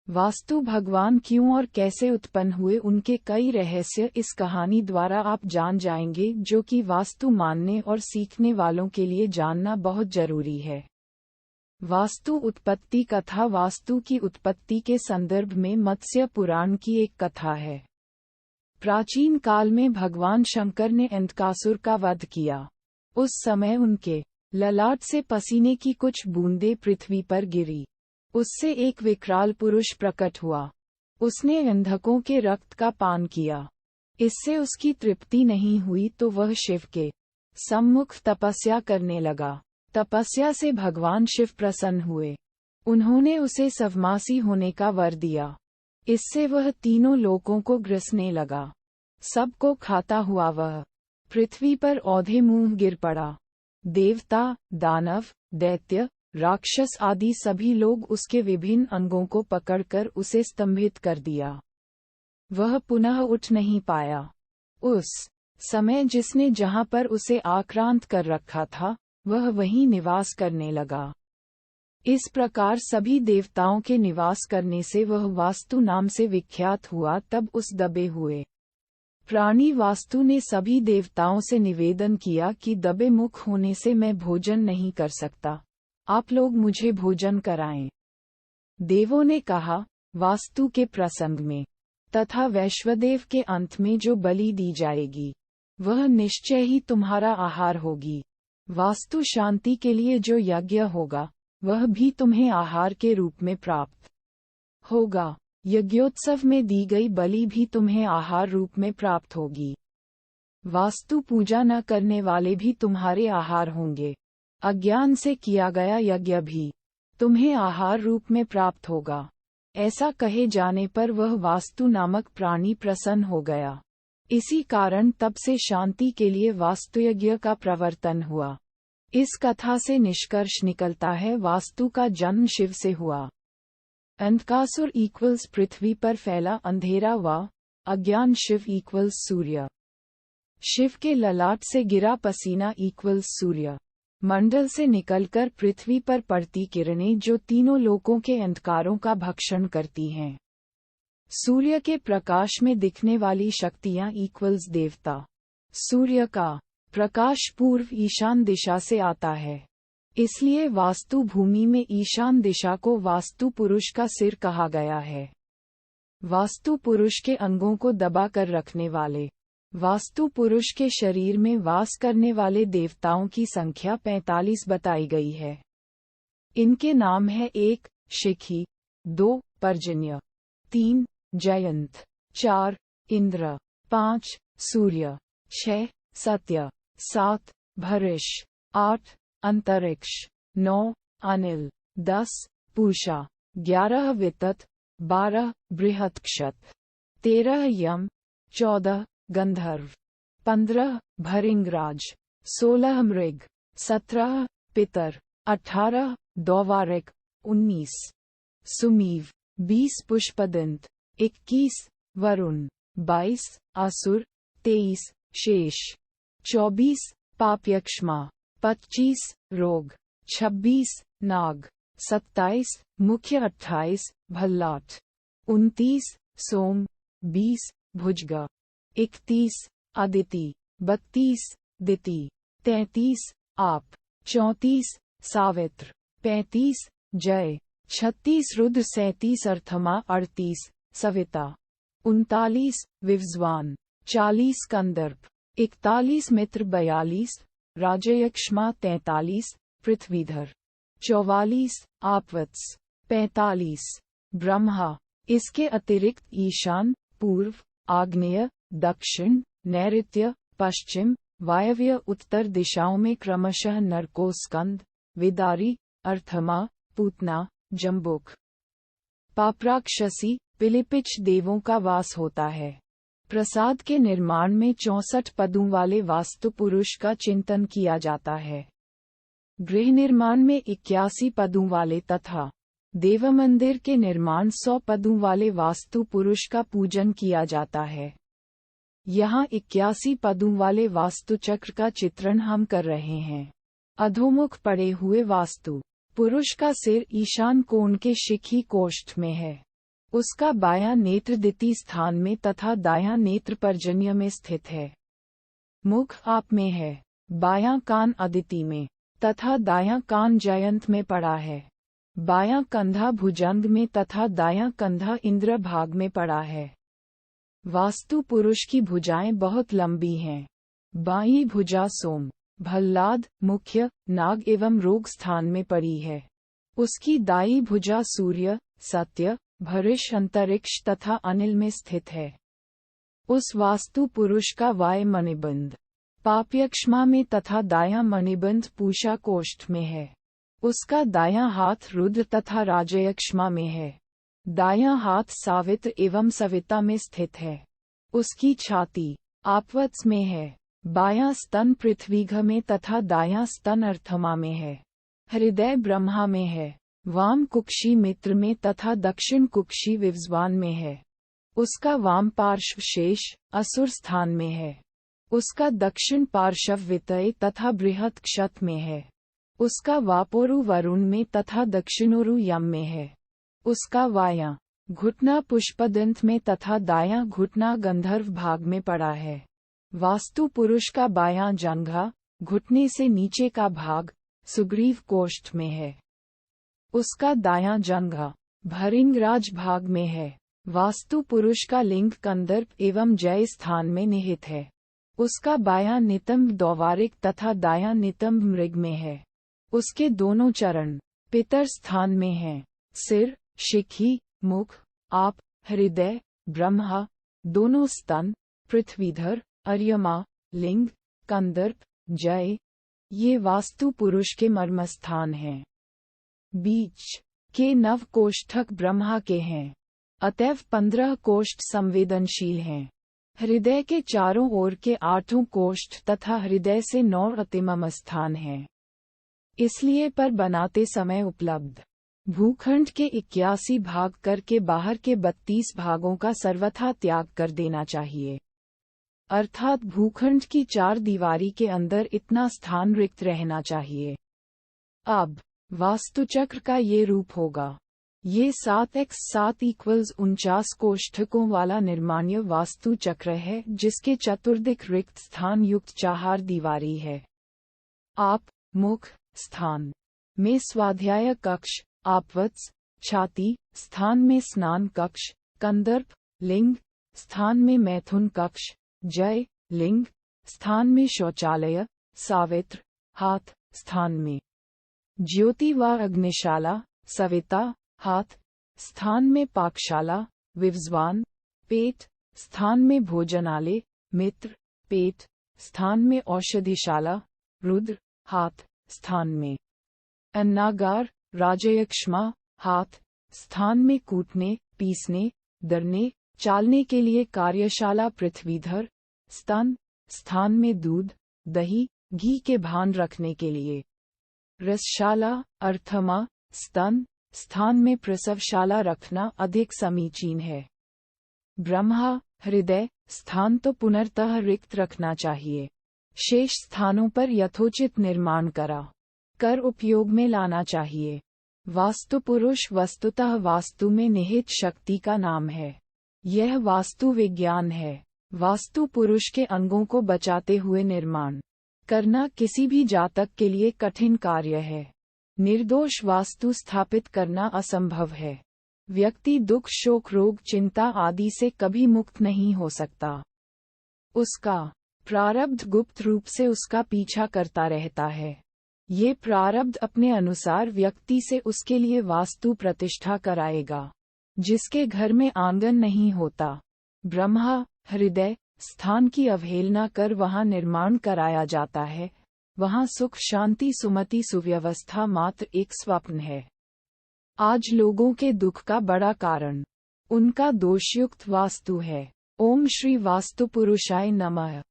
वास्तु भगवान क्यों और कैसे उत्पन्न हुए, उनके कई रहस्य इस कहानी द्वारा आप जान जाएंगे, जो कि वास्तु मानने और सीखने वालों के लिए जानना बहुत जरूरी है। वास्तु उत्पत्ति कथा। वास्तु की उत्पत्ति के संदर्भ में मत्स्य पुराण की एक कथा है। प्राचीन काल में भगवान शंकर ने अंधकासुर का वध किया। उस समय उनके ललाट से पसीने की कुछ बूंदें पृथ्वी पर गिरी। उससे एक विकराल पुरुष प्रकट हुआ। उसने अंधकों के रक्त का पान किया। इससे उसकी तृप्ति नहीं हुई तो वह शिव के सम्मुख तपस्या करने लगा। तपस्या से भगवान शिव प्रसन्न हुए। उन्होंने उसे सवमासी होने का वर दिया। इससे वह तीनों लोकों को ग्रसने लगा। सबको खाता हुआ वह पृथ्वी पर औंधे मुंह गिर पड़ा। देवता, दानव, दैत्य, राक्षस आदि सभी लोग उसके विभिन्न अंगों को पकड़कर उसे स्तंभित कर दिया। वह पुनः उठ नहीं पाया। उस समय जिसने जहां पर उसे आक्रांत कर रखा था, वह वहीं निवास करने लगा। इस प्रकार सभी देवताओं के निवास करने से वह वास्तु नाम से विख्यात हुआ। तब उस दबे हुए प्राणी वास्तु ने सभी देवताओं से निवेदन किया कि दबे मुख होने से मैं भोजन नहीं कर सकता, आप लोग मुझे भोजन कराएं। देवों ने कहा, वास्तु के प्रसंग में तथा वैश्वदेव के अंत में जो बलि दी जाएगी, वह निश्चय ही तुम्हारा आहार होगी। वास्तु शांति के लिए जो यज्ञ होगा, वह भी तुम्हें आहार के रूप में प्राप्त होगा। यज्ञोत्सव में दी गई बलि भी तुम्हें आहार रूप में प्राप्त होगी। वास्तु पूजा न करने वाले भी तुम्हारे आहार होंगे। अज्ञान से किया गया यज्ञ भी तुम्हें आहार रूप में प्राप्त होगा। ऐसा कहे जाने पर वह वास्तु नामक प्राणी प्रसन्न हो गया। इसी कारण तब से शांति के लिए वास्तुयज्ञ का प्रवर्तन हुआ। इस कथा से निष्कर्ष निकलता है, वास्तु का जन्म शिव से हुआ। अंधकासुर इक्वल्स पृथ्वी पर फैला अंधेरा व अज्ञान शिव इक्वल्स सूर्य। शिव के ललाट से गिरा पसीना इक्वल्स सूर्य मंडल से निकलकर पृथ्वी पर पड़ती किरणें जो तीनों लोकों के अंधकारों का भक्षण करती हैं। सूर्य के प्रकाश में दिखने वाली शक्तियां इक्वल्स देवता। सूर्य का प्रकाश पूर्व ईशान दिशा से आता है, इसलिए वास्तु भूमि में ईशान दिशा को वास्तु पुरुष का सिर कहा गया है। वास्तु पुरुष के अंगों को दबा कर रखने वाले। वास्तु पुरुष के शरीर में वास करने वाले देवताओं की संख्या 45 बताई गई है। इनके नाम है 1 शिखी, 2 पर्जन्य, 3 जयंत, 4 इंद्र, 5 सूर्य, 6 सत्य, 7 भरिश, 8 अंतरिक्ष, 9 अनिल, 10 पूषा, 11 वितत, 12 बृहत्क्षत, 13 यम, 14 गंधर्व, 15 भरिंगराज, 16 मृग, 17 पितर, 18 दौवारिक, 19 सुमीव, 20 पुष्पदंत, 21 वरुण, 22 असुर, 23 शेष, 24 पापयक्ष्मा, 25 रोग, 26 नाग, 27 मुख्य, 28 भल्लाट, 29 सोम, 20 भुजगा, 31 अदिति, 32 दिति, 33 आप, 34 सावित्र, 35 जय, 36 रुद्र, 37 अर्थमा, 38 सविता, 39 विवज्वान, 40 कंदर्प, 41 मित्र, 42 राजयक्ष्मा, 43 पृथ्वीधर, 44 आपवत्स, 45 ब्रह्मा। इसके अतिरिक्त ईशान, पूर्व, आग्नेय, दक्षिण, नैऋत्य, पश्चिम, वायव्य, उत्तर दिशाओं में क्रमशः नरकोस्कंद, विदारी, अर्थमा, पूतना, जम्बुक, पापराक्षसी, पिलिपिच देवों का वास होता है। प्रसाद के निर्माण में 64 पदों वाले वास्तु पुरुष का चिंतन किया जाता है। गृह निर्माण में 81 पदों वाले तथा देव मंदिर के निर्माण 100 पदों वाले वास्तु पुरुष का पूजन किया जाता है। यहाँ 81 पदों वाले वास्तु चक्र का चित्रण हम कर रहे हैं। अधोमुख पड़े हुए वास्तु पुरुष का सिर ईशान कोण के शिखी कोष्ठ में है। उसका बायां नेत्र द्वितीय स्थान में तथा दायां नेत्र पर्जन्य में स्थित है। मुख आप में है, बायां कान अदिति में तथा दायां कान जयंत में पड़ा है। बायां कंधा भुजंग में तथा दायां कंधा इंद्र भाग में पड़ा है। वास्तु पुरुष की भुजाएं बहुत लंबी हैं। बाईं भुजा सोम, भल्लाद, मुख्य, नाग एवं रोग स्थान में पड़ी है। उसकी दाईं भुजा सूर्य, सत्य, भरिष, अंतरिक्ष तथा अनिल में स्थित है। उस वास्तु पुरुष का वाय मणिबंध पाप्यक्षमा में तथा दायां मणिबंध पूषा कोष्ठ में है। उसका दायां हाथ रुद्र तथा राजयक्षमा में है। दायां हाथ सावित्र एवं सविता में स्थित है। उसकी छाती आपवत्स में है। बायां स्तन पृथ्वीघ में तथा दायां स्तन अर्थमा में है। हृदय ब्रह्मा में है। वाम कुक्षी मित्र में तथा दक्षिण कुक्षी विव्जवान में है। उसका वाम पार्श्व शेष असुर स्थान में है। उसका दक्षिण पार्श्व वितय तथा बृहत क्षत में है। उसका वापोरु वरुण में तथा दक्षिणोरु यम में है। उसका वायां घुटना पुष्पदंत में तथा दायां घुटना गंधर्व भाग में पड़ा है। वास्तु पुरुष का बायां जंघा घुटने से नीचे का भाग सुग्रीव कोष्ठ में है। उसका दायां जंघा भरिंगराज भाग में है। वास्तु पुरुष का लिंग कंदर्प एवं जय स्थान में निहित है। उसका बायां नितंब द्वारिक तथा दायां नितंब मृग में है। उसके दोनों चरण पितर स्थान में हैं। सिर, शिखी, मुख, आप, हृदय, ब्रह्मा, दोनों स्तन, पृथ्वीधर, अर्यमा, लिंग, कंदर्प, जय, ये वास्तु पुरुष के मर्मस्थान हैं। बीच के 9 कोष्ठक ब्रह्मा के हैं, अतएव 15 कोष्ठ संवेदनशील हैं। हृदय के चारों ओर के 8 कोष्ठ तथा हृदय से 9 अतिमम स्थान हैं। इसलिए पर बनाते समय उपलब्ध भूखंड के 81 भाग करके बाहर के 32 भागों का सर्वथा त्याग कर देना चाहिए। अर्थात भूखंड की 4 दीवारी के अंदर इतना स्थान रिक्त रहना चाहिए। अब वास्तुचक्र का ये रूप होगा। ये 7x7 = 49 कोष्ठकों वाला निर्माण्य वास्तु चक्र है, जिसके चतुर्दिक रिक्त स्थान युक्त 4 दीवारी है। आप, मुख स्थान में स्वाध्याय कक्ष, आपवत्स छाती स्थान में स्नान कक्ष, कंदर्प लिंग स्थान में मैथुन कक्ष, जय लिंग स्थान में शौचालय, सावित्र हाथ स्थान में ज्योति व अग्निशाला, सविता हाथ स्थान में पाकशाला, विव्जवान पेट स्थान में भोजनालय, मित्र पेट स्थान में औषधिशाला, रुद्र हाथ स्थान में अन्नागार, राजयक्ष्मा हाथ स्थान में कूटने, पीसने, दरने, चालने के लिए कार्यशाला, पृथ्वीधर स्तन स्थान में दूध, दही, घी के भान रखने के लिए, रसशाला, अर्थमा स्तन स्थान में प्रसवशाला रखना अधिक समीचीन है। ब्रह्मा हृदय स्थान तो पुनर्तः रिक्त रखना चाहिए। शेष स्थानों पर यथोचित निर्माण कर उपयोग में लाना चाहिए। वास्तु पुरुष वस्तुतः वास्तु में निहित शक्ति का नाम है। यह वास्तु विज्ञान है। वास्तु पुरुष के अंगों को बचाते हुए निर्माण करना किसी भी जातक के लिए कठिन कार्य है। निर्दोष वास्तु स्थापित करना असंभव है। व्यक्ति दुख, शोक, रोग, चिंता आदि से कभी मुक्त नहीं हो सकता। उसका प्रारब्ध गुप्त रूप से उसका पीछा करता रहता है। ये प्रारब्ध अपने अनुसार व्यक्ति से उसके लिए वास्तु प्रतिष्ठा कराएगा। जिसके घर में आंगन नहीं होता, ब्रह्मा हृदय स्थान की अवहेलना कर वहां निर्माण कराया जाता है, वहां सुख, शांति, सुमति, सुव्यवस्था मात्र एक स्वप्न है। आज लोगों के दुख का बड़ा कारण उनका दोषयुक्त वास्तु है। ओम श्री वास्तु पुरुषाय नमः।